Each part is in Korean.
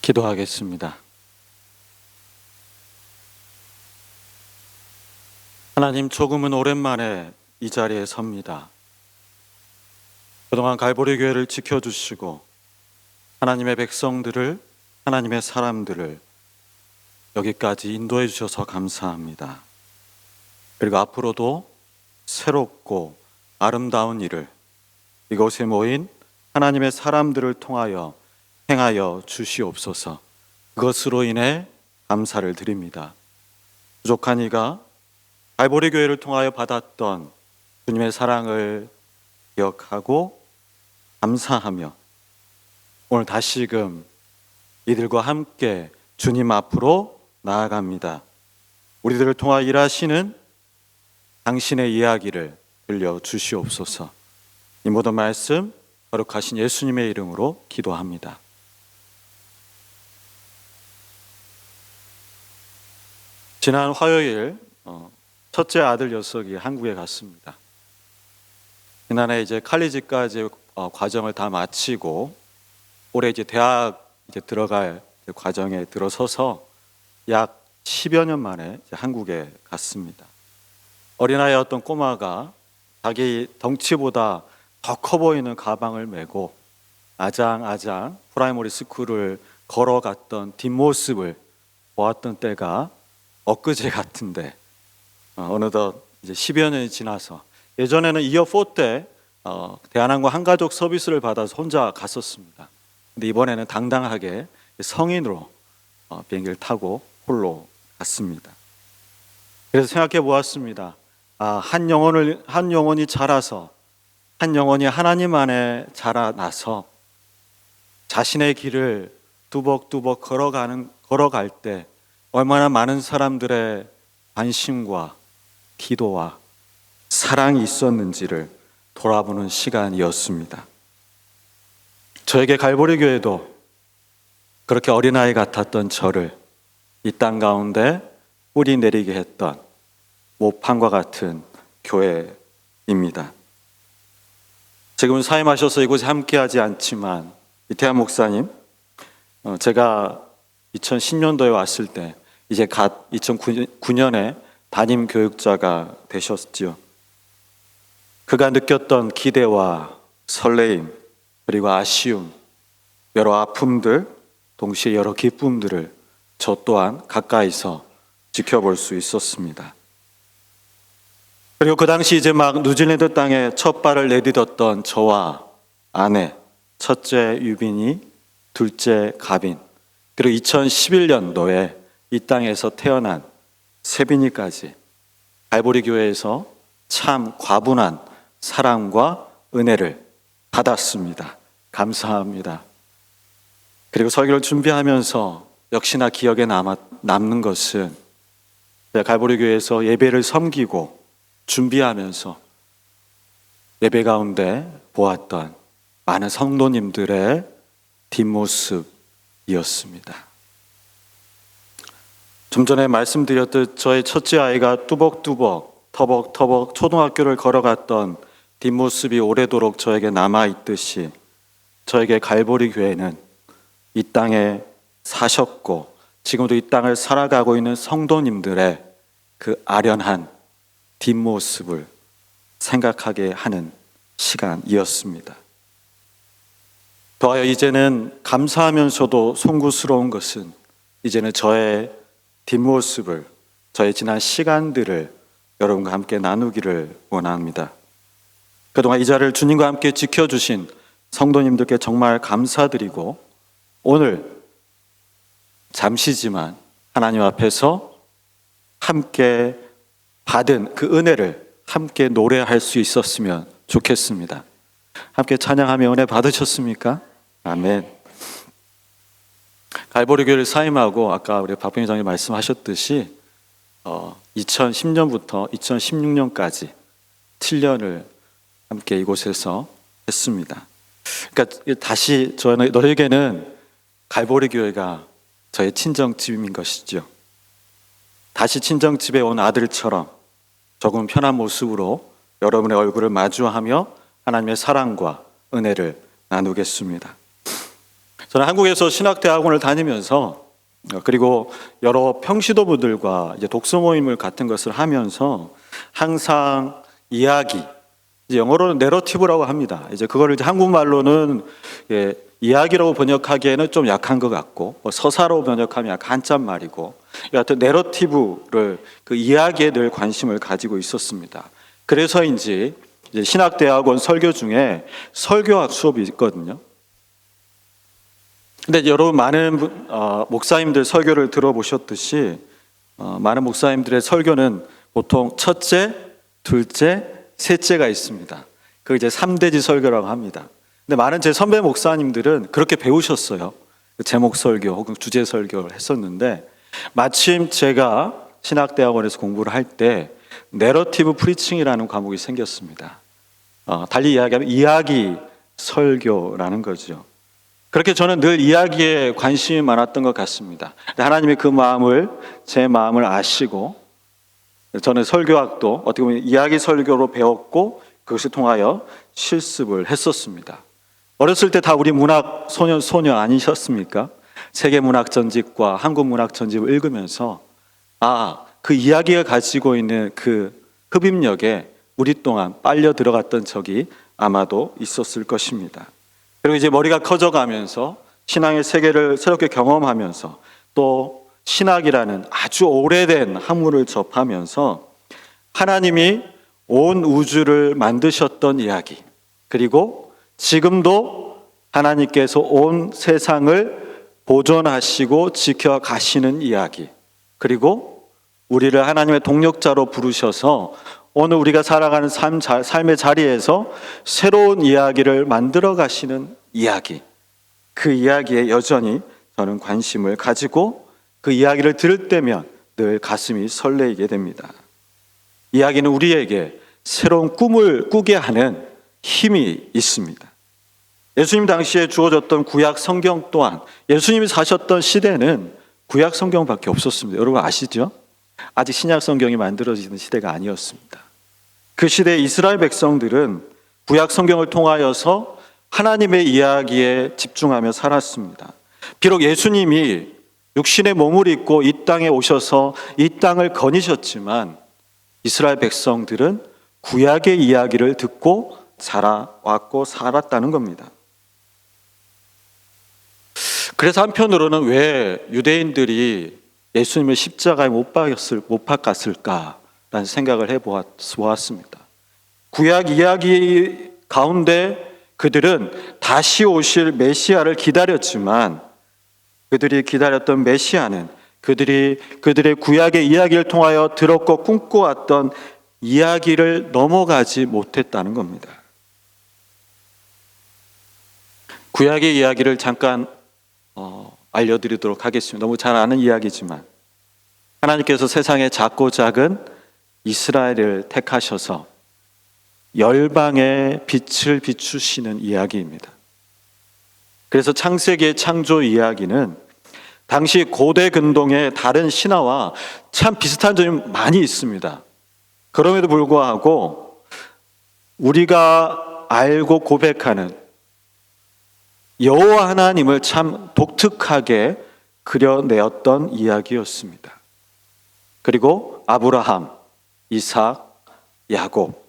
기도하겠습니다. 하나님, 조금은 오랜만에 이 자리에 섭니다. 그동안 갈보리 교회를 지켜주시고 하나님의 백성들을, 하나님의 사람들을 여기까지 인도해 주셔서 감사합니다. 그리고 앞으로도 새롭고 아름다운 일을 이곳에 모인 하나님의 사람들을 통하여 행하여 주시옵소서. 그것으로 인해 감사를 드립니다. 부족한 이가 갈보리 교회를 통하여 받았던 주님의 사랑을 기억하고 감사하며 오늘 다시금 이들과 함께 주님 앞으로 나아갑니다. 우리들을 통하여 일하시는 당신의 이야기를 들려주시옵소서. 이 모든 말씀 거룩하신 예수님의 이름으로 기도합니다. 지난 화요일 첫째 아들 녀석이 한국에 갔습니다. 지난해 이제 칼리지까지 과정을 다 마치고 올해 이제 대학 들어갈 과정에 들어서서 약 10여 년 만에 이제 한국에 갔습니다. 어린아이였던 꼬마가 자기 덩치보다 더 커 보이는 가방을 메고 아장아장 프라이머리 스쿨을 걸어갔던 뒷모습을 보았던 때가 엊그제 같은데 어느덧 이제 10여 년이 지나서 예전에는 이어 4 때 대한항공 한가족 서비스를 받아서 혼자 갔었습니다. 근데 이번에는 당당하게 성인으로 비행기를 타고 홀로 갔습니다. 그래서 생각해 보았습니다. 한 영혼이 자라서 한 영혼이 하나님 안에 자라나서 자신의 길을 뚜벅뚜벅 걸어갈 때 얼마나 많은 사람들의 관심과 기도와 사랑이 있었는지를 돌아보는 시간이었습니다. 저에게 갈보리 교회도 그렇게 어린아이 같았던 저를 이 땅 가운데 뿌리 내리게 했던 모판과 같은 교회입니다. 지금은 사임하셔서 이곳에 함께하지 않지만 이태한 목사님, 제가 2010년도에 왔을 때 이제 갓 2009년에 담임 교육자가 되셨지요. 그가 느꼈던 기대와 설레임 그리고 아쉬움, 여러 아픔들, 동시에 여러 기쁨들을 저 또한 가까이서 지켜볼 수 있었습니다. 그리고 그 당시 이제 막 뉴질랜드 땅에 첫 발을 내딛었던 저와 아내, 첫째 유빈이, 둘째 가빈, 그리고 2011년도에 이 땅에서 태어난 세빈이까지 갈보리 교회에서 참 과분한 사랑과 은혜를 받았습니다. 감사합니다. 그리고 설교를 준비하면서 역시나 기억에 남는 것은 갈보리 교회에서 예배를 섬기고 준비하면서 예배 가운데 보았던 많은 성도님들의 뒷모습이었습니다. 좀 전에 말씀드렸듯 저의 첫째 아이가 뚜벅뚜벅 터벅터벅 초등학교를 걸어갔던 뒷모습이 오래도록 저에게 남아있듯이 저에게 갈보리 교회는 이 땅에 사셨고 지금도 이 땅을 살아가고 있는 성도님들의 그 아련한 뒷모습을 생각하게 하는 시간이었습니다. 더하여 이제는 감사하면서도 송구스러운 것은 이제는 저의 뒷모습을, 저의 지난 시간들을 여러분과 함께 나누기를 원합니다. 그동안 이 자리를 주님과 함께 지켜주신 성도님들께 정말 감사드리고 오늘 잠시지만 하나님 앞에서 함께 받은 그 은혜를 함께 노래할 수 있었으면 좋겠습니다. 함께 찬양하며 은혜 받으셨습니까? 아멘. 갈보리 교회를 사임하고 아까 우리 박병희 장님 말씀하셨듯이 2010년부터 2016년까지 7년을 함께 이곳에서 했습니다. 그러니까 다시 너에게는 갈보리 교회가 저의 친정집인 것이죠. 다시 친정집에 온 아들처럼 조금 편한 모습으로 여러분의 얼굴을 마주하며 하나님의 사랑과 은혜를 나누겠습니다. 저는 한국에서 신학대학원을 다니면서 그리고 여러 평시도부들과 이제 독서 모임을 같은 것을 하면서 항상 이야기, 이제 영어로는 내러티브라고 합니다. 이제 그거를 이제 한국말로는 이야기라고 번역하기에는 좀 약한 것 같고, 서사로 번역하면 약간 한참 말이고, 여하튼 내러티브를 그 이야기에 늘 관심을 가지고 있었습니다. 그래서인지 이제 신학대학원 설교 중에 설교학 수업이 있거든요. 근데 여러분 많은 목사님들 설교를 들어보셨듯이 많은 목사님들의 설교는 보통 첫째, 둘째, 셋째가 있습니다. 그걸 이제 3대지 설교라고 합니다. 근데 많은 제 선배 목사님들은 그렇게 배우셨어요. 제목 설교 혹은 주제 설교를 했었는데 마침 제가 신학대학원에서 공부를 할 때 내러티브 프리칭이라는 과목이 생겼습니다. 달리 이야기하면 이야기 설교라는 거죠. 그렇게 저는 늘 이야기에 관심이 많았던 것 같습니다. 하나님이 그 마음을, 제 마음을 아시고 저는 설교학도 어떻게 보면 이야기 설교로 배웠고 그것을 통하여 실습을 했었습니다. 어렸을 때 다 우리 문학 소녀 아니셨습니까? 세계 문학 전집과 한국 문학 전집을 읽으면서 그 이야기가 가지고 있는 그 흡입력에 우리 동안 빨려 들어갔던 적이 아마도 있었을 것입니다. 그리고 이제 머리가 커져가면서 신앙의 세계를 새롭게 경험하면서 또 신학이라는 아주 오래된 학문을 접하면서 하나님이 온 우주를 만드셨던 이야기, 그리고 지금도 하나님께서 온 세상을 보존하시고 지켜가시는 이야기, 그리고 우리를 하나님의 동력자로 부르셔서 오늘 우리가 살아가는 삶의 자리에서 새로운 이야기를 만들어 가시는 이야기, 그 이야기에 여전히 저는 관심을 가지고 그 이야기를 들을 때면 늘 가슴이 설레이게 됩니다. 이야기는 우리에게 새로운 꿈을 꾸게 하는 힘이 있습니다. 예수님 당시에 주어졌던 구약 성경 또한 예수님이 사셨던 시대는 구약 성경밖에 없었습니다. 여러분 아시죠? 아직 신약 성경이 만들어지는 시대가 아니었습니다. 그 시대 이스라엘 백성들은 구약 성경을 통하여서 하나님의 이야기에 집중하며 살았습니다. 비록 예수님이 육신의 몸을 입고 이 땅에 오셔서 이 땅을 거니셨지만 이스라엘 백성들은 구약의 이야기를 듣고 자라왔고 살았다는 겁니다. 그래서 한편으로는 왜 유대인들이 예수님을 십자가에 못 박았을까라는 생각을 해보았습니다. 구약 이야기 가운데 그들은 다시 오실 메시아를 기다렸지만 그들이 기다렸던 메시아는 그들의 구약의 이야기를 통하여 들었고 꿈꿔왔던 이야기를 넘어가지 못했다는 겁니다. 구약의 이야기를 잠깐 알려드리도록 하겠습니다. 너무 잘 아는 이야기지만 하나님께서 세상의 작고 작은 이스라엘을 택하셔서 열방의 빛을 비추시는 이야기입니다. 그래서 창세기의 창조 이야기는 당시 고대 근동의 다른 신화와 참 비슷한 점이 많이 있습니다. 그럼에도 불구하고 우리가 알고 고백하는 여호와 하나님을 참 독특하게 그려내었던 이야기였습니다. 그리고 아브라함, 이삭, 야곱,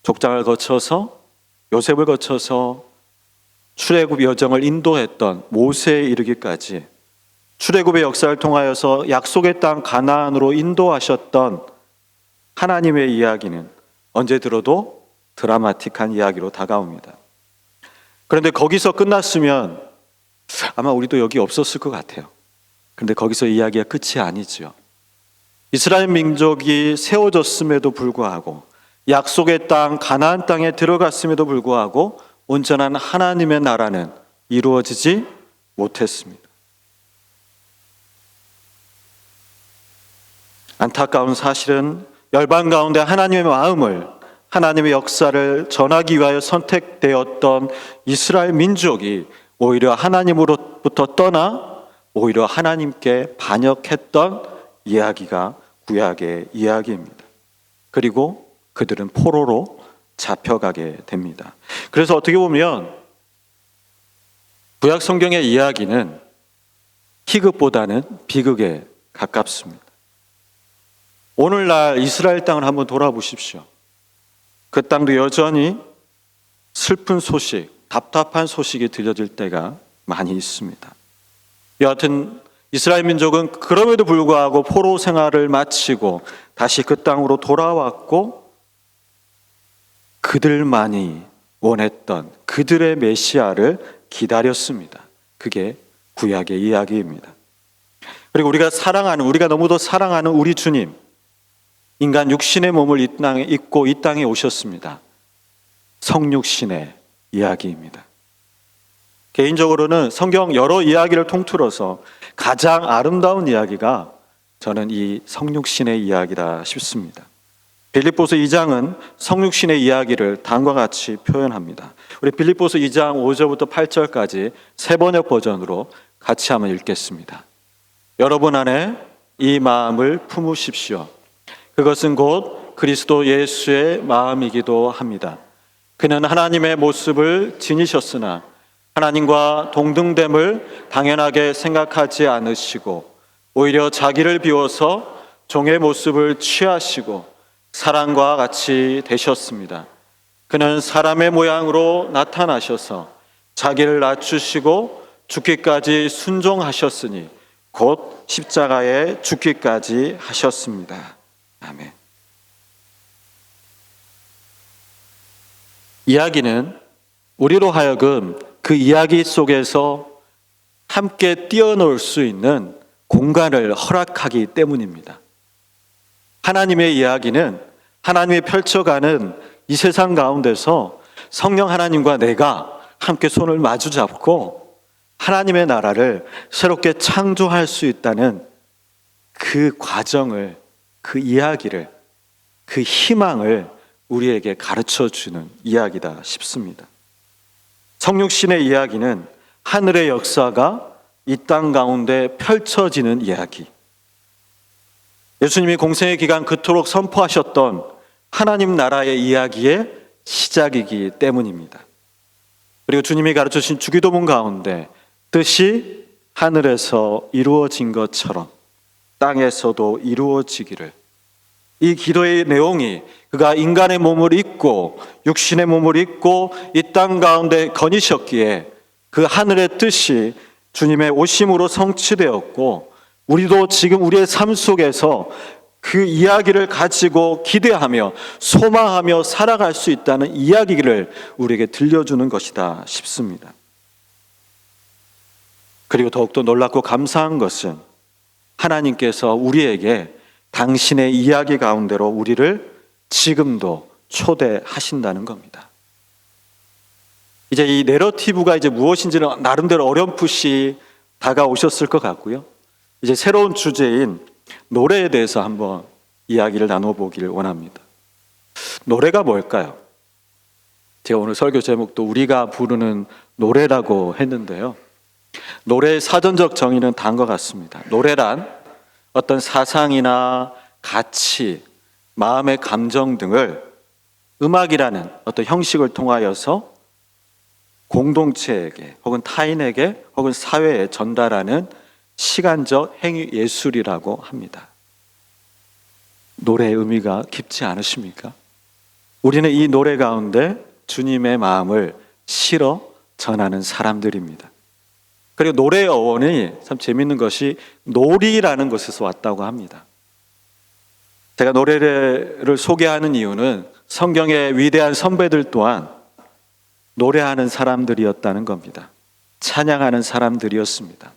족장을 거쳐서 요셉을 거쳐서 출애굽 여정을 인도했던 모세에 이르기까지 출애굽의 역사를 통하여서 약속의 땅 가나안으로 인도하셨던 하나님의 이야기는 언제 들어도 드라마틱한 이야기로 다가옵니다. 그런데 거기서 끝났으면 아마 우리도 여기 없었을 것 같아요. 그런데 거기서 이야기가 끝이 아니죠. 이스라엘 민족이 세워졌음에도 불구하고 약속의 땅 가나안 땅에 들어갔음에도 불구하고 온전한 하나님의 나라는 이루어지지 못했습니다. 안타까운 사실은 열방 가운데 하나님의 마음을, 하나님의 역사를 전하기 위하여 선택되었던 이스라엘 민족이 오히려 하나님으로부터 떠나 오히려 하나님께 반역했던 이야기가 구약의 이야기입니다. 그리고 그들은 포로로 잡혀가게 됩니다. 그래서 어떻게 보면 구약 성경의 이야기는 희극보다는 비극에 가깝습니다. 오늘날 이스라엘 땅을 한번 돌아보십시오. 그 땅도 여전히 슬픈 소식, 답답한 소식이 들려질 때가 많이 있습니다. 여하튼 이스라엘 민족은 그럼에도 불구하고 포로 생활을 마치고 다시 그 땅으로 돌아왔고 그들만이 원했던 그들의 메시아를 기다렸습니다. 그게 구약의 이야기입니다. 그리고 우리가 너무도 사랑하는 우리 주님, 인간 육신의 몸을 이 땅에 입고 이 땅에 오셨습니다. 성육신의 이야기입니다. 개인적으로는 성경 여러 이야기를 통틀어서 가장 아름다운 이야기가 저는 이 성육신의 이야기다 싶습니다. 빌립보서 2장은 성육신의 이야기를 다음과 같이 표현합니다. 우리 빌립보서 2장 5절부터 8절까지 세 번역 버전으로 같이 한번 읽겠습니다. 여러분 안에 이 마음을 품으십시오. 그것은 곧 그리스도 예수의 마음이기도 합니다. 그는 하나님의 모습을 지니셨으나 하나님과 동등됨을 당연하게 생각하지 않으시고 오히려 자기를 비워서 종의 모습을 취하시고 사람과 같이 되셨습니다. 그는 사람의 모양으로 나타나셔서 자기를 낮추시고 죽기까지 순종하셨으니 곧 십자가에 죽기까지 하셨습니다. 아멘. 이야기는 우리로 하여금 그 이야기 속에서 함께 뛰어놀 수 있는 공간을 허락하기 때문입니다. 하나님의 이야기는 하나님이 펼쳐가는 이 세상 가운데서 성령 하나님과 내가 함께 손을 마주 잡고 하나님의 나라를 새롭게 창조할 수 있다는 그 과정을, 그 이야기를, 그 희망을 우리에게 가르쳐주는 이야기다 싶습니다. 성육신의 이야기는 하늘의 역사가 이 땅 가운데 펼쳐지는 이야기. 예수님이 공생의 기간 그토록 선포하셨던 하나님 나라의 이야기의 시작이기 때문입니다. 그리고 주님이 가르쳐주신 주기도문 가운데 뜻이 하늘에서 이루어진 것처럼 땅에서도 이루어지기를, 이 기도의 내용이 그가 인간의 몸을 입고 육신의 몸을 입고 이 땅 가운데 거니셨기에 그 하늘의 뜻이 주님의 오심으로 성취되었고 우리도 지금 우리의 삶 속에서 그 이야기를 가지고 기대하며 소망하며 살아갈 수 있다는 이야기를 우리에게 들려주는 것이다 싶습니다. 그리고 더욱더 놀랍고 감사한 것은 하나님께서 우리에게 당신의 이야기 가운데로 우리를 지금도 초대하신다는 겁니다. 이제 이 내러티브가 이제 무엇인지는 나름대로 어렴풋이 다가오셨을 것 같고요. 이제 새로운 주제인 노래에 대해서 한번 이야기를 나눠보기를 원합니다. 노래가 뭘까요? 제가 오늘 설교 제목도 우리가 부르는 노래라고 했는데요. 노래의 사전적 정의는 다음과 같습니다. 노래란 어떤 사상이나 가치, 마음의 감정 등을 음악이라는 어떤 형식을 통하여서 공동체에게 혹은 타인에게 혹은 사회에 전달하는 시간적 행위 예술이라고 합니다. 노래의 의미가 깊지 않으십니까? 우리는 이 노래 가운데 주님의 마음을 실어 전하는 사람들입니다. 그리고 노래의 어원이 참 재밌는 것이 놀이라는 것에서 왔다고 합니다. 제가 노래를 소개하는 이유는 성경의 위대한 선배들 또한 노래하는 사람들이었다는 겁니다. 찬양하는 사람들이었습니다.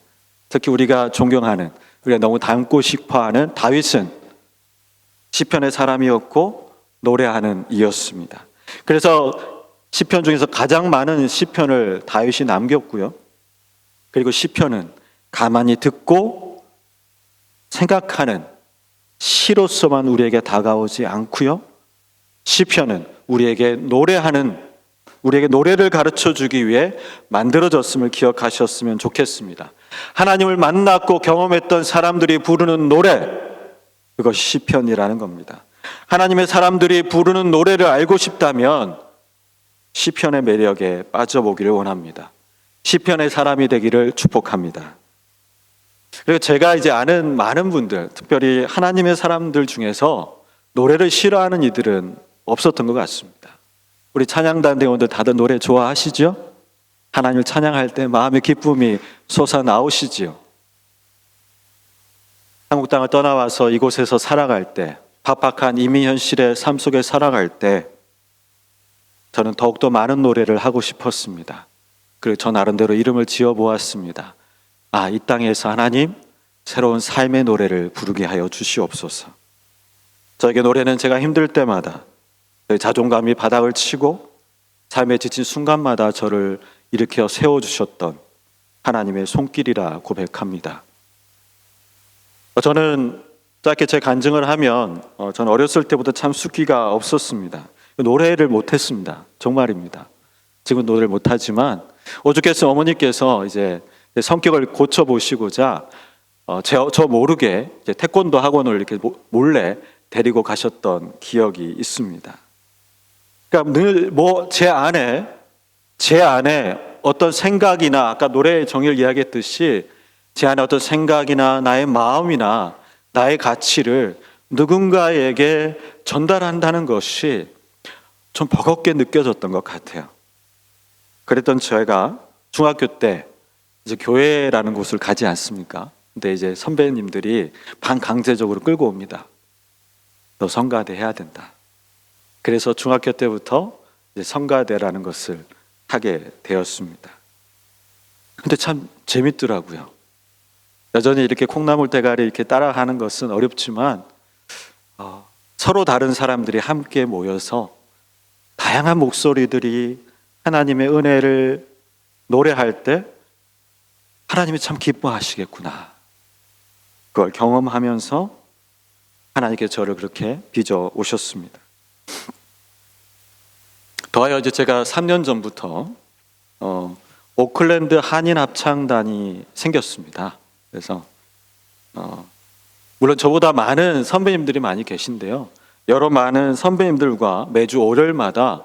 특히 우리가 존경하는, 우리가 너무 닮고 싶어하는 다윗은 시편의 사람이었고 노래하는 이였습니다. 그래서 시편 중에서 가장 많은 시편을 다윗이 남겼고요. 그리고 시편은 가만히 듣고 생각하는 시로서만 우리에게 다가오지 않고요. 시편은 우리에게 노래를 가르쳐 주기 위해 만들어졌음을 기억하셨으면 좋겠습니다. 하나님을 만났고 경험했던 사람들이 부르는 노래, 그것이 시편이라는 겁니다. 하나님의 사람들이 부르는 노래를 알고 싶다면 시편의 매력에 빠져보기를 원합니다. 시편의 사람이 되기를 축복합니다. 그리고 제가 이제 아는 많은 분들, 특별히 하나님의 사람들 중에서 노래를 싫어하는 이들은 없었던 것 같습니다. 우리 찬양단 대원들 다들 노래 좋아하시죠? 하나님을 찬양할 때 마음의 기쁨이 솟아나오시지요. 한국 땅을 떠나와서 이곳에서 살아갈 때, 팍팍한 이민 현실의 삶 속에 살아갈 때 저는 더욱더 많은 노래를 하고 싶었습니다. 그리고 저 나름대로 이름을 지어보았습니다. 이 땅에서 하나님 새로운 삶의 노래를 부르게 하여 주시옵소서. 저에게 노래는 제가 힘들 때마다, 자존감이 바닥을 치고 삶에 지친 순간마다 저를 일으켜 세워주셨던 하나님의 손길이라 고백합니다. 저는 짧게 제 간증을 하면 저는 어렸을 때부터 참 숫기가 없었습니다. 노래를 못했습니다. 정말입니다. 지금 노래를 못하지만 오죽했으면 어머니께서 이제 성격을 고쳐보시고자 저 모르게 이제 태권도 학원을 이렇게 몰래 데리고 가셨던 기억이 있습니다. 그러니까 늘 제 안에 어떤 생각이나, 아까 노래의 정의를 이야기했듯이 제 안에 어떤 생각이나 나의 마음이나 나의 가치를 누군가에게 전달한다는 것이 좀 버겁게 느껴졌던 것 같아요. 그랬던 제가 중학교 때 이제 교회라는 곳을 가지 않습니까? 근데 이제 선배님들이 반강제적으로 끌고 옵니다. 너 성가대 해야 된다. 그래서 중학교 때부터 이제 성가대라는 것을 하게 되었습니다. 근데 참 재밌더라고요. 여전히 이렇게 콩나물 대가리 이렇게 따라가는 것은 어렵지만 서로 다른 사람들이 함께 모여서 다양한 목소리들이 하나님의 은혜를 노래할 때 하나님이 참 기뻐하시겠구나. 그걸 경험하면서 하나님께 저를 그렇게 빚어 오셨습니다. 더하여 이제 제가 3년 전부터 오클랜드 한인 합창단이 생겼습니다. 그래서 물론 저보다 많은 선배님들이 많이 계신데요. 여러 많은 선배님들과 매주 월요일마다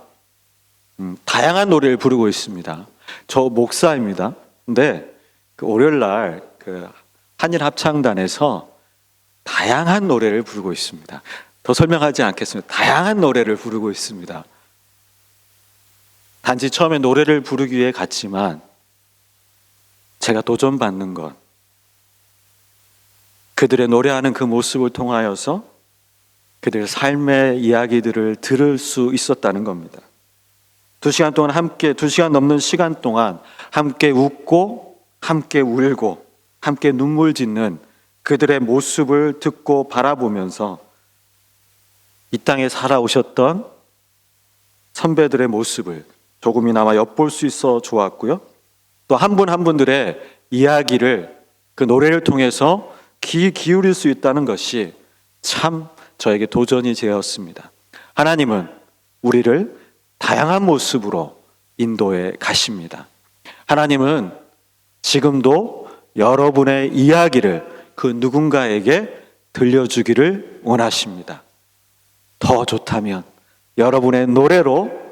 다양한 노래를 부르고 있습니다. 저 목사입니다. 근데 그 월요일 날 그 한인 합창단에서 다양한 노래를 부르고 있습니다. 더 설명하지 않겠습니다. 다양한 노래를 부르고 있습니다. 단지 처음에 노래를 부르기 위해 갔지만 제가 도전받는 것, 그들의 노래하는 그 모습을 통하여서 그들의 삶의 이야기들을 들을 수 있었다는 겁니다. 2시간 동안 함께, 2시간 넘는 시간 동안 함께 웃고 함께 울고 함께 눈물 짓는 그들의 모습을 듣고 바라보면서 이 땅에 살아오셨던 선배들의 모습을 조금이나마 엿볼 수 있어 좋았고요. 또 한 분 한 분들의 이야기를 그 노래를 통해서 귀 기울일 수 있다는 것이 참 저에게 도전이 되었습니다. 하나님은 우리를 다양한 모습으로 인도해 가십니다. 하나님은 지금도 여러분의 이야기를 그 누군가에게 들려주기를 원하십니다. 더 좋다면 여러분의 노래로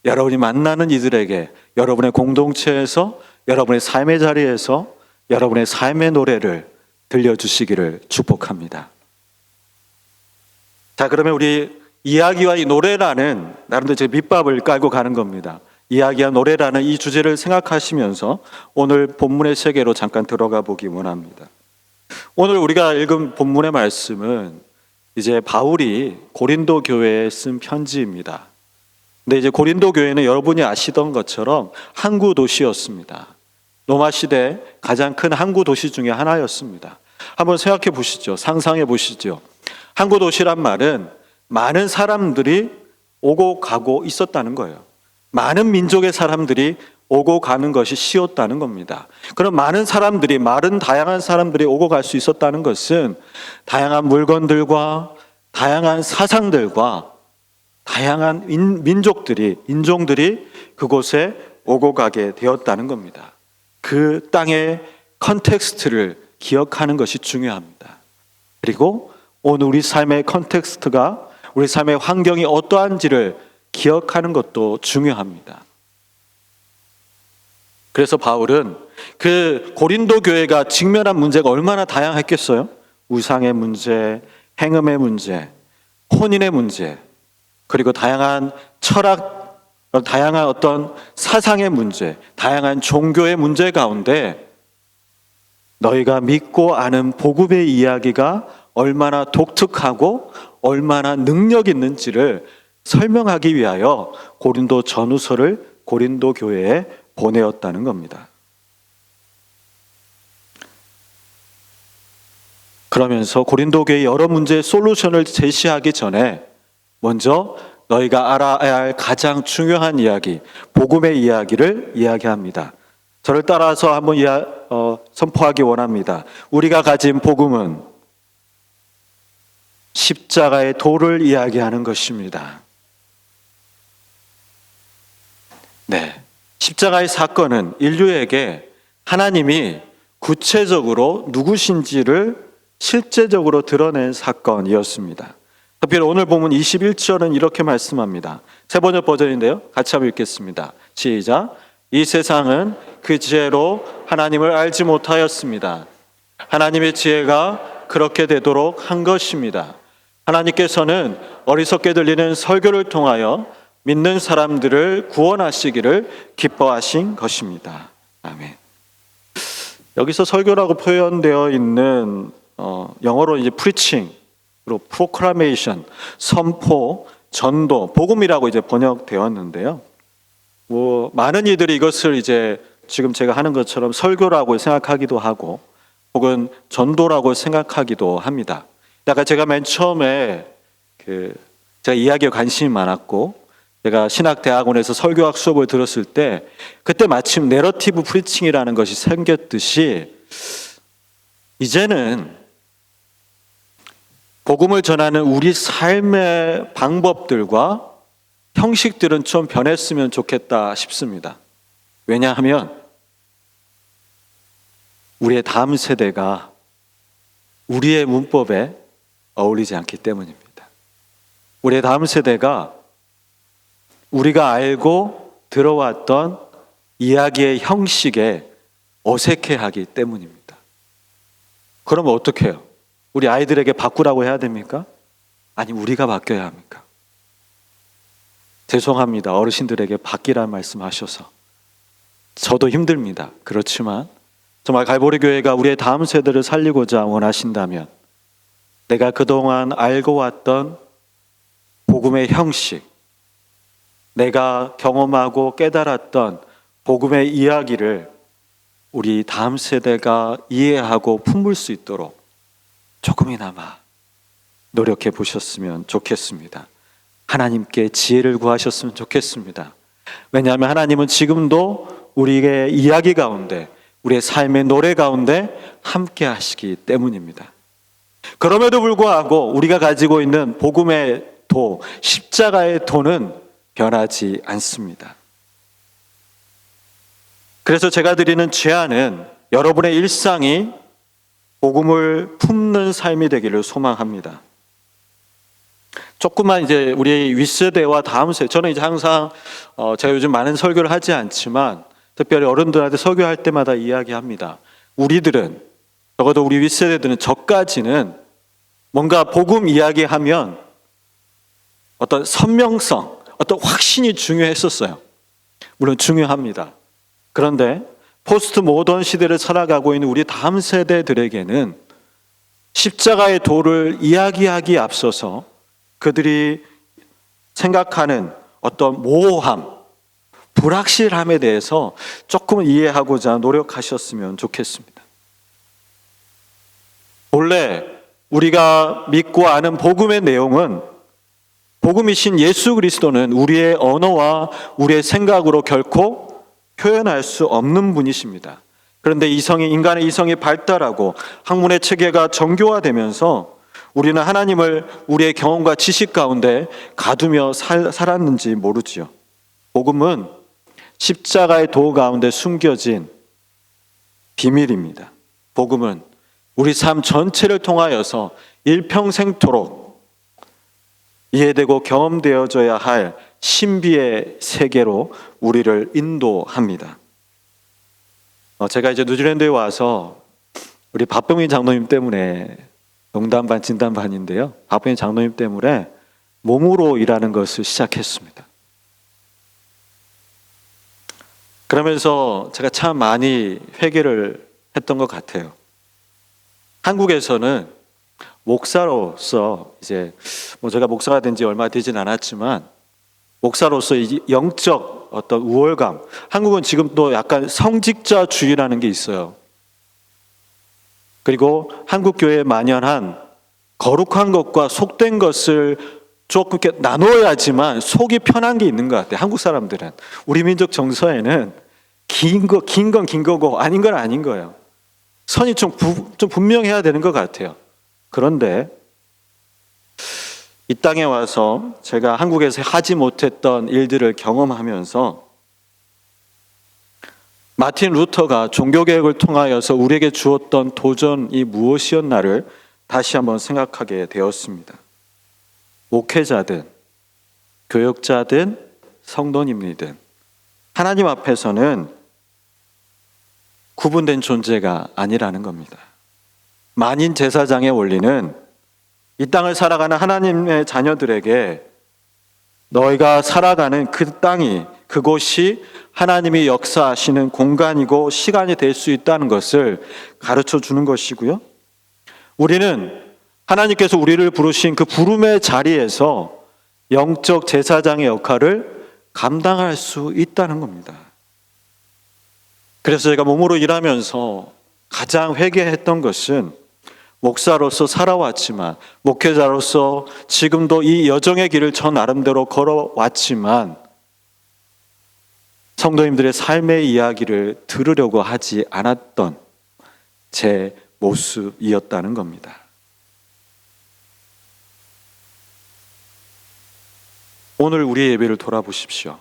여러분이 만나는 이들에게 여러분의 공동체에서, 여러분의 삶의 자리에서 여러분의 삶의 노래를 들려주시기를 축복합니다. 자, 그러면 우리 이야기와 이 노래라는 나름대로 제 밑밥을 깔고 가는 겁니다. 이야기와 노래라는 이 주제를 생각하시면서 오늘 본문의 세계로 잠깐 들어가 보기 원합니다. 오늘 우리가 읽은 본문의 말씀은 이제 바울이 고린도 교회에 쓴 편지입니다. 근데 이제 고린도 교회는 여러분이 아시던 것처럼 항구 도시였습니다. 로마 시대 가장 큰 항구 도시 중에 하나였습니다. 한번 생각해 보시죠. 상상해 보시죠. 항구 도시란 말은 많은 사람들이 오고 가고 있었다는 거예요. 많은 민족의 사람들이 오고 가는 것이 쉬웠다는 겁니다. 그럼 많은 다양한 사람들이 오고 갈 수 있었다는 것은 다양한 물건들과 다양한 사상들과 다양한 인종들이 그곳에 오고 가게 되었다는 겁니다. 그 땅의 컨텍스트를 기억하는 것이 중요합니다. 그리고 오늘 우리 삶의 컨텍스트가, 우리 삶의 환경이 어떠한지를 기억하는 것도 중요합니다. 그래서 바울은 그 고린도 교회가 직면한 문제가 얼마나 다양했겠어요? 우상의 문제, 행음의 문제, 혼인의 문제, 그리고 다양한 철학, 다양한 어떤 사상의 문제, 다양한 종교의 문제 가운데 너희가 믿고 아는 복음의 이야기가 얼마나 독특하고 얼마나 능력 있는지를 설명하기 위하여 고린도 전후서를 고린도 교회에 보내었다는 겁니다. 그러면서 고린도 교회의 여러 문제의 솔루션을 제시하기 전에 먼저 너희가 알아야 할 가장 중요한 이야기, 복음의 이야기를 이야기합니다. 저를 따라서 한번 선포하기 원합니다. 우리가 가진 복음은 십자가의 도를 이야기하는 것입니다. 네, 십자가의 사건은 인류에게 하나님이 구체적으로 누구신지를 실제적으로 드러낸 사건이었습니다. 특별히 오늘 본문 21절은 이렇게 말씀합니다. 세 번째 버전인데요, 같이 한번 읽겠습니다. 시작. 이 세상은 그 지혜로 하나님을 알지 못하였습니다. 하나님의 지혜가 그렇게 되도록 한 것입니다. 하나님께서는 어리석게 들리는 설교를 통하여 믿는 사람들을 구원하시기를 기뻐하신 것입니다. 아멘. 여기서 설교라고 표현되어 있는 영어로 이제 preaching, 그리고 proclamation, 선포, 전도, 복음이라고 이제 번역되었는데요. 많은 이들이 이것을 이제 지금 제가 하는 것처럼 설교라고 생각하기도 하고, 혹은 전도라고 생각하기도 합니다. 약간 제가 맨 처음에 제가 이야기에 관심이 많았고, 제가 신학대학원에서 설교학 수업을 들었을 때 그때 마침 내러티브 프리칭이라는 것이 생겼듯이 이제는 복음을 전하는 우리 삶의 방법들과 형식들은 좀 변했으면 좋겠다 싶습니다. 왜냐하면 우리의 다음 세대가 우리의 문법에 어울리지 않기 때문입니다. 우리의 다음 세대가 우리가 알고 들어왔던 이야기의 형식에 어색해하기 때문입니다. 그러면 어떻게 해요? 우리 아이들에게 바꾸라고 해야 됩니까? 아니, 우리가 바뀌어야 합니까? 죄송합니다. 어르신들에게 바뀌라는 말씀하셔서. 저도 힘듭니다. 그렇지만 정말 갈보리 교회가 우리의 다음 세대를 살리고자 원하신다면 내가 그동안 알고 왔던 복음의 형식, 내가 경험하고 깨달았던 복음의 이야기를 우리 다음 세대가 이해하고 품을 수 있도록 조금이나마 노력해 보셨으면 좋겠습니다. 하나님께 지혜를 구하셨으면 좋겠습니다. 왜냐하면 하나님은 지금도 우리의 이야기 가운데, 우리의 삶의 노래 가운데 함께 하시기 때문입니다. 그럼에도 불구하고 우리가 가지고 있는 복음의 도, 십자가의 도는 변하지 않습니다. 그래서 제가 드리는 제안은 여러분의 일상이 복음을 품는 삶이 되기를 소망합니다. 조금만 이제 우리 윗세대와 다음 세대, 저는 이제 항상 제가 요즘 많은 설교를 하지 않지만 특별히 어른들한테 설교할 때마다 이야기합니다. 우리들은, 적어도 우리 윗세대들은 저까지는 뭔가 복음 이야기하면 어떤 선명성, 어떤 확신이 중요했었어요. 물론 중요합니다. 그런데 포스트 모던 시대를 살아가고 있는 우리 다음 세대들에게는 십자가의 도를 이야기하기에 앞서서 그들이 생각하는 어떤 모호함, 불확실함에 대해서 조금은 이해하고자 노력하셨으면 좋겠습니다. 본래 우리가 믿고 아는 복음의 내용은, 복음이신 예수 그리스도는 우리의 언어와 우리의 생각으로 결코 표현할 수 없는 분이십니다. 그런데 인간의 이성이 발달하고 학문의 체계가 정교화되면서 우리는 하나님을 우리의 경험과 지식 가운데 가두며 살았는지 모르지요. 복음은 십자가의 도 가운데 숨겨진 비밀입니다. 복음은 우리 삶 전체를 통하여서 일평생토록 이해되고 경험되어져야 할 신비의 세계로 우리를 인도합니다. 제가 이제 뉴질랜드에 와서 우리 박병민 장로님 때문에 농담 반 진담 반인데요. 박병민 장로님 때문에 몸으로 일하는 것을 시작했습니다. 그러면서 제가 참 많이 회개를 했던 것 같아요. 한국에서는 목사로서 이제 제가 목사가 된 지 얼마 되진 않았지만 목사로서 영적 어떤 우월감, 한국은 지금 또 약간 성직자주의라는 게 있어요. 그리고 한국 교회에 만연한 거룩한 것과 속된 것을 조금 이렇게 나눠야지만 속이 편한 게 있는 것 같아요. 한국 사람들은. 우리 민족 정서에는 긴 건 긴 거고 아닌 건 아닌 거예요. 선이 좀 분명해야 되는 것 같아요. 그런데 이 땅에 와서 제가 한국에서 하지 못했던 일들을 경험하면서 마틴 루터가 종교개혁을 통하여서 우리에게 주었던 도전이 무엇이었나를 다시 한번 생각하게 되었습니다. 목회자든 교역자든 성도님이든 하나님 앞에서는 구분된 존재가 아니라는 겁니다. 만인 제사장의 원리는 이 땅을 살아가는 하나님의 자녀들에게 너희가 살아가는 그 땅이, 그곳이 하나님이 역사하시는 공간이고 시간이 될 수 있다는 것을 가르쳐 주는 것이고요. 우리는 하나님께서 우리를 부르신 그 부름의 자리에서 영적 제사장의 역할을 감당할 수 있다는 겁니다. 그래서 제가 몸으로 일하면서 가장 회개했던 것은 목사로서 살아왔지만, 목회자로서 지금도 이 여정의 길을 저 나름대로 걸어왔지만 성도님들의 삶의 이야기를 들으려고 하지 않았던 제 모습이었다는 겁니다. 오늘 우리의 예배를 돌아보십시오.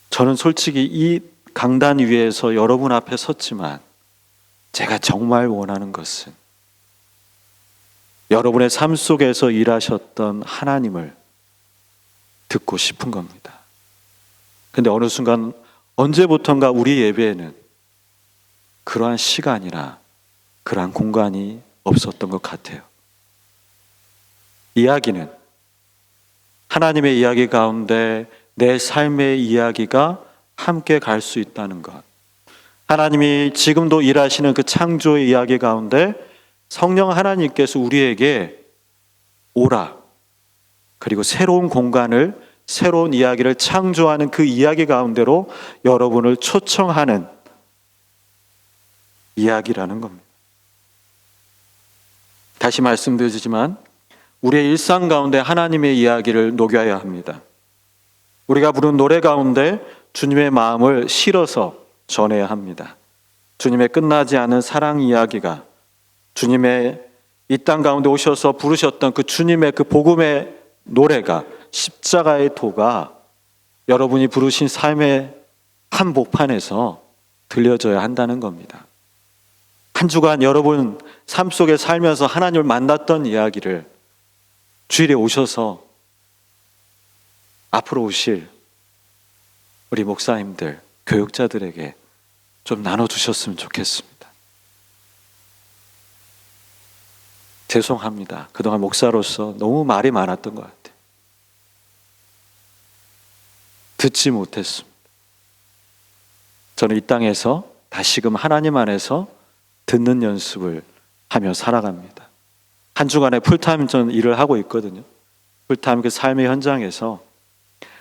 저는 솔직히 이 강단 위에서 여러분 앞에 섰지만 제가 정말 원하는 것은 여러분의 삶 속에서 일하셨던 하나님을 듣고 싶은 겁니다. 근데 어느 순간 언제부턴가 우리 예배에는 그러한 시간이나 그러한 공간이 없었던 것 같아요. 이야기는 하나님의 이야기 가운데 내 삶의 이야기가 함께 갈 수 있다는 것, 하나님이 지금도 일하시는 그 창조의 이야기 가운데 성령 하나님께서 우리에게 오라, 그리고 새로운 공간을, 새로운 이야기를 창조하는 그 이야기 가운데로 여러분을 초청하는 이야기라는 겁니다. 다시 말씀드리지만 우리의 일상 가운데 하나님의 이야기를 녹여야 합니다. 우리가 부른 노래 가운데 주님의 마음을 실어서 전해야 합니다. 주님의 끝나지 않은 사랑 이야기가, 주님의 이 땅 가운데 오셔서 부르셨던 그 주님의 그 복음의 노래가, 십자가의 도가 여러분이 부르신 삶의 한복판에서 들려져야 한다는 겁니다. 한 주간 여러분 삶 속에 살면서 하나님을 만났던 이야기를 주일에 오셔서 앞으로 오실 우리 목사님들, 교육자들에게 좀 나눠주셨으면 좋겠습니다. 죄송합니다. 그동안 목사로서 너무 말이 많았던 것 같아요. 듣지 못했습니다. 저는 이 땅에서 다시금 하나님 안에서 듣는 연습을 하며 살아갑니다. 한 주간에 풀타임 전 일을 하고 있거든요. 풀타임 그 삶의 현장에서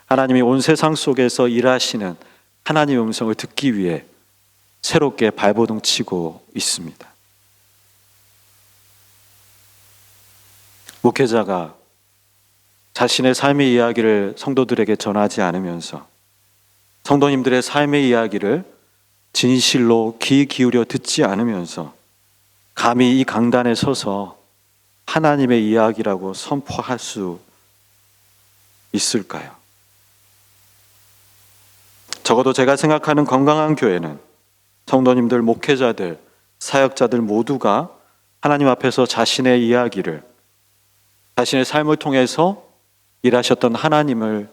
하나님이 온 세상 속에서 일하시는 하나님의 음성을 듣기 위해 새롭게 발버둥 치고 있습니다. 목회자가 자신의 삶의 이야기를 성도들에게 전하지 않으면서 성도님들의 삶의 이야기를 진실로 귀 기울여 듣지 않으면서 감히 이 강단에 서서 하나님의 이야기라고 선포할 수 있을까요? 적어도 제가 생각하는 건강한 교회는 성도님들, 목회자들, 사역자들 모두가 하나님 앞에서 자신의 이야기를, 자신의 삶을 통해서 일하셨던 하나님을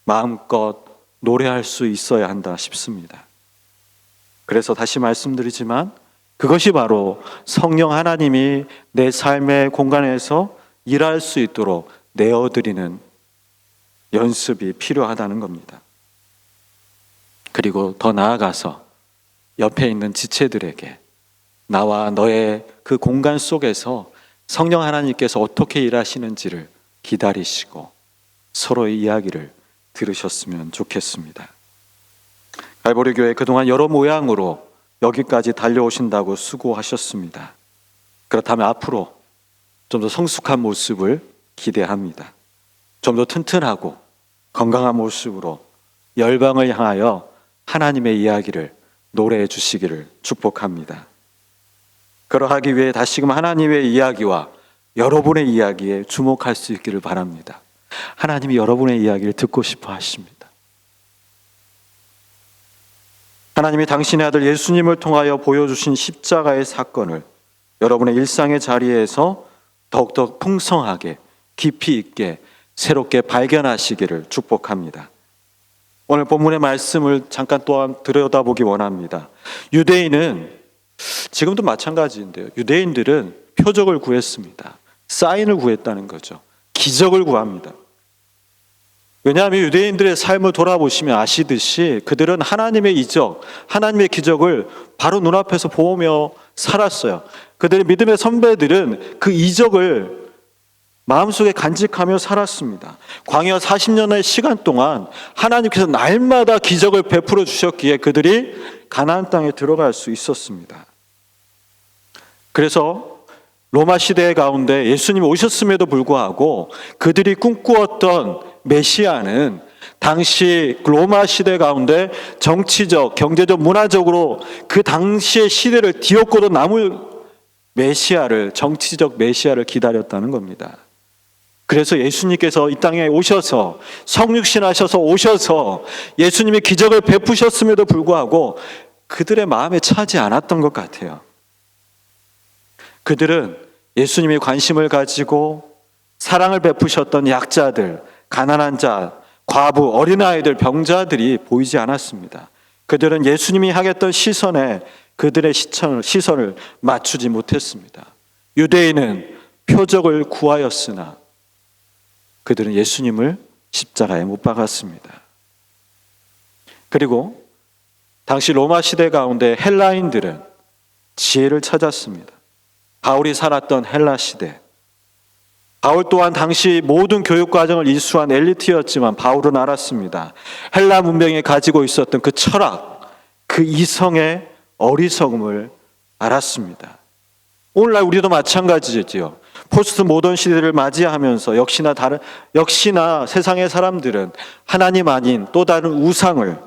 마음껏 노래할 수 있어야 한다 싶습니다. 그래서 다시 말씀드리지만 그것이 바로 성령 하나님이 내 삶의 공간에서 일할 수 있도록 내어드리는 연습이 필요하다는 겁니다. 그리고 더 나아가서 옆에 있는 지체들에게 나와 너의 그 공간 속에서 성령 하나님께서 어떻게 일하시는지를 기다리시고 서로의 이야기를 들으셨으면 좋겠습니다. 갈보리 교회 그동안 여러 모양으로 여기까지 달려오신다고 수고하셨습니다. 그렇다면 앞으로 좀 더 성숙한 모습을 기대합니다. 좀 더 튼튼하고 건강한 모습으로 열방을 향하여 하나님의 이야기를 노래해 주시기를 축복합니다. 그러하기 위해 다시금 하나님의 이야기와 여러분의 이야기에 주목할 수 있기를 바랍니다. 하나님이 여러분의 이야기를 듣고 싶어 하십니다. 하나님이 당신의 아들 예수님을 통하여 보여주신 십자가의 사건을 여러분의 일상의 자리에서 더욱더 풍성하게 깊이 있게 새롭게 발견하시기를 축복합니다. 오늘 본문의 말씀을 잠깐 또한 들여다보기 원합니다. 유대인은 지금도 마찬가지인데요. 유대인들은 표적을 구했습니다. 사인을 구했다는 거죠. 기적을 구합니다. 왜냐하면 유대인들의 삶을 돌아보시면 아시듯이 그들은 하나님의 이적, 하나님의 기적을 바로 눈앞에서 보며 살았어요. 그들의 믿음의 선배들은 그 이적을 마음속에 간직하며 살았습니다. 광야 40년의 시간 동안 하나님께서 날마다 기적을 베풀어 주셨기에 그들이 가나안 땅에 들어갈 수 있었습니다. 그래서 로마 시대 가운데 예수님이 오셨음에도 불구하고 그들이 꿈꾸었던 메시아는 당시 로마 시대 가운데 정치적, 경제적, 문화적으로 그 당시의 시대를 뒤엎고도 남을 메시아를, 정치적 메시아를 기다렸다는 겁니다. 그래서 예수님께서 이 땅에 오셔서 성육신 하셔서 오셔서 예수님이 기적을 베푸셨음에도 불구하고 그들의 마음에 차지 않았던 것 같아요. 그들은 예수님이 관심을 가지고 사랑을 베푸셨던 약자들, 가난한 자, 과부, 어린아이들, 병자들이 보이지 않았습니다. 그들은 예수님이 하겠던 시선에 그들의 시선을 맞추지 못했습니다. 유대인은 표적을 구하였으나 그들은 예수님을 십자가에 못 박았습니다. 그리고 당시 로마 시대 가운데 헬라인들은 지혜를 찾았습니다. 바울이 살았던 헬라 시대, 바울 또한 당시 모든 교육 과정을 이수한 엘리트였지만 바울은 알았습니다. 헬라 문명에 가지고 있었던 그 철학, 그 이성의 어리석음을 알았습니다. 오늘날 우리도 마찬가지죠. 포스트 모던 시대를 맞이하면서 역시나 세상의 사람들은 하나님 아닌 또 다른 우상을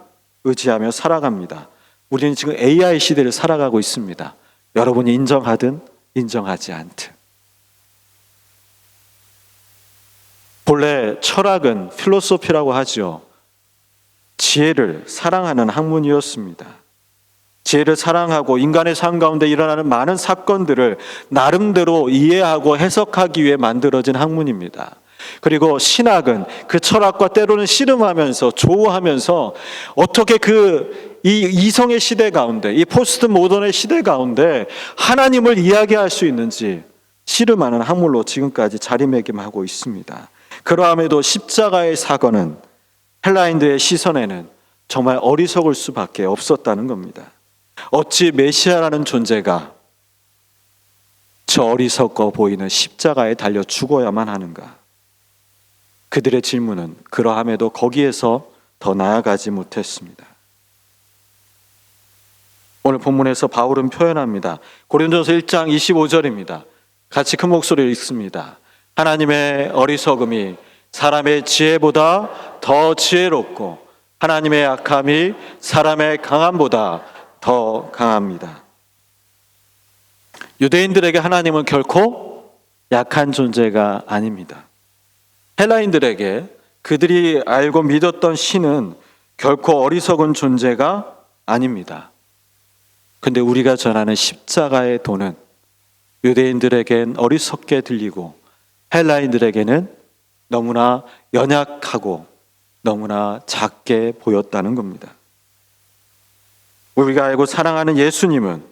의지하며 살아갑니다. 우리는 지금 AI 시대를 살아가고 있습니다. 여러분이 인정하든 인정하지 않든. 본래 철학은 필로소피라고 하죠. 지혜를 사랑하는 학문이었습니다. 지혜를 사랑하고 인간의 삶 가운데 일어나는 많은 사건들을 나름대로 이해하고 해석하기 위해 만들어진 학문입니다. 그리고 신학은 그 철학과 때로는 씨름하면서 조우하면서 어떻게 이 이성의 시대 가운데, 이 포스트 모던의 시대 가운데 하나님을 이야기할 수 있는지 씨름하는 학문으로 지금까지 자리매김하고 있습니다. 그러함에도 십자가의 사건은 헬라인들의 시선에는 정말 어리석을 수밖에 없었다는 겁니다. 어찌 메시아라는 존재가 저 어리석어 보이는 십자가에 달려 죽어야만 하는가? 그들의 질문은 그러함에도 거기에서 더 나아가지 못했습니다. 오늘 본문에서 바울은 표현합니다. 고린도서 1장 25절입니다. 같이 큰 목소리로 읽습니다. 하나님의 어리석음이 사람의 지혜보다 더 지혜롭고 하나님의 약함이 사람의 강함보다 더 강합니다. 유대인들에게 하나님은 결코 약한 존재가 아닙니다. 헬라인들에게 그들이 알고 믿었던 신은 결코 어리석은 존재가 아닙니다. 근데 우리가 전하는 십자가의 도는 유대인들에겐 어리석게 들리고 헬라인들에게는 너무나 연약하고 너무나 작게 보였다는 겁니다. 우리가 알고 사랑하는 예수님은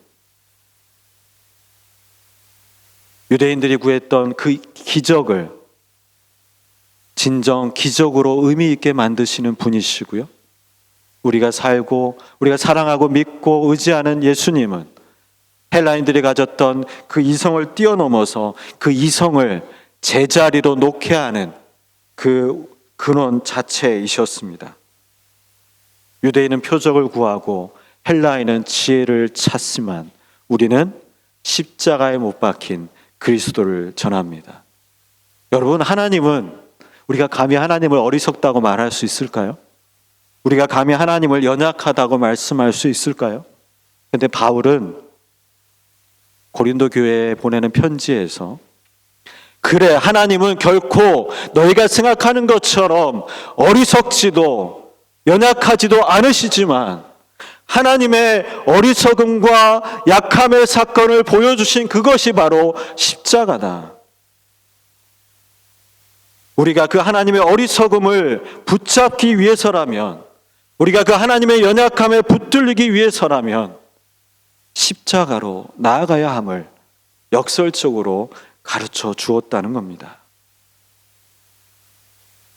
유대인들이 구했던 그 기적을 진정 기적으로 의미 있게 만드시는 분이시고요. 우리가 살고 우리가 사랑하고 믿고 의지하는 예수님은 헬라인들이 가졌던 그 이성을 뛰어넘어서 그 이성을 제자리로 놓게 하는 그 근원 자체이셨습니다. 유대인은 표적을 구하고 헬라인은 지혜를 찾지만 우리는 십자가에 못 박힌 그리스도를 전합니다. 여러분, 하나님은 우리가 감히 하나님을 어리석다고 말할 수 있을까요? 우리가 감히 하나님을 연약하다고 말씀할 수 있을까요? 그런데 바울은 고린도 교회에 보내는 편지에서 그래, 하나님은 결코 너희가 생각하는 것처럼 어리석지도 연약하지도 않으시지만 하나님의 어리석음과 약함의 사건을 보여주신 그것이 바로 십자가다. 우리가 그 하나님의 어리석음을 붙잡기 위해서라면, 우리가 그 하나님의 연약함에 붙들리기 위해서라면 십자가로 나아가야 함을 역설적으로 가르쳐 주었다는 겁니다.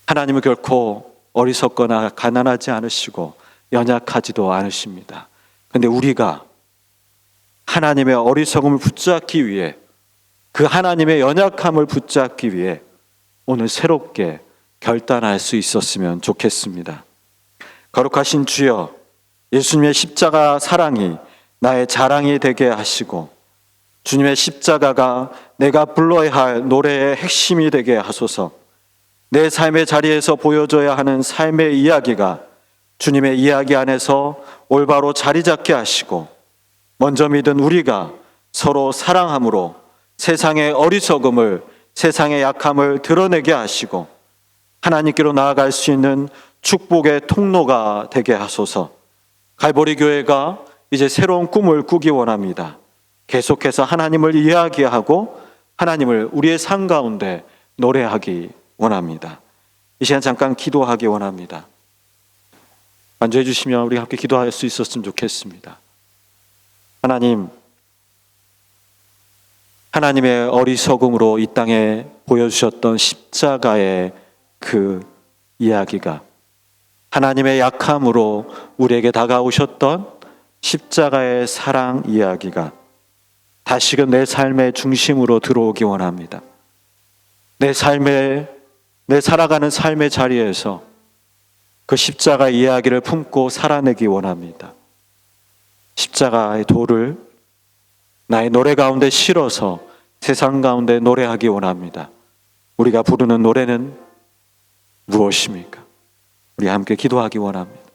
하나님은 결코 어리석거나 가난하지 않으시고 연약하지도 않으십니다. 그런데 우리가 하나님의 어리석음을 붙잡기 위해, 그 하나님의 연약함을 붙잡기 위해 오늘 새롭게 결단할 수 있었으면 좋겠습니다. 거룩하신 주여, 예수님의 십자가 사랑이 나의 자랑이 되게 하시고 주님의 십자가가 내가 불러야 할 노래의 핵심이 되게 하소서. 내 삶의 자리에서 보여줘야 하는 삶의 이야기가 주님의 이야기 안에서 올바로 자리 잡게 하시고, 먼저 믿은 우리가 서로 사랑함으로 세상의 어리석음을, 세상의 약함을 드러내게 하시고 하나님께로 나아갈 수 있는 축복의 통로가 되게 하소서. 갈보리 교회가 이제 새로운 꿈을 꾸기 원합니다. 계속해서 하나님을 이야기하고 하나님을 우리의 삶 가운데 노래하기 원합니다. 이 시간 잠깐 기도하기 원합니다. 만져해 주시면 우리 함께 기도할 수 있었으면 좋겠습니다. 하나님, 하나님의 어리석음으로 이 땅에 보여주셨던 십자가의 그 이야기가, 하나님의 약함으로 우리에게 다가오셨던 십자가의 사랑 이야기가 다시금 내 삶의 중심으로 들어오기 원합니다. 내 살아가는 삶의 자리에서 그 십자가 이야기를 품고 살아내기 원합니다. 십자가의 도를 나의 노래 가운데 실어서 세상 가운데 노래하기 원합니다. 우리가 부르는 노래는 무엇입니까? 우리 함께 기도하기 원합니다.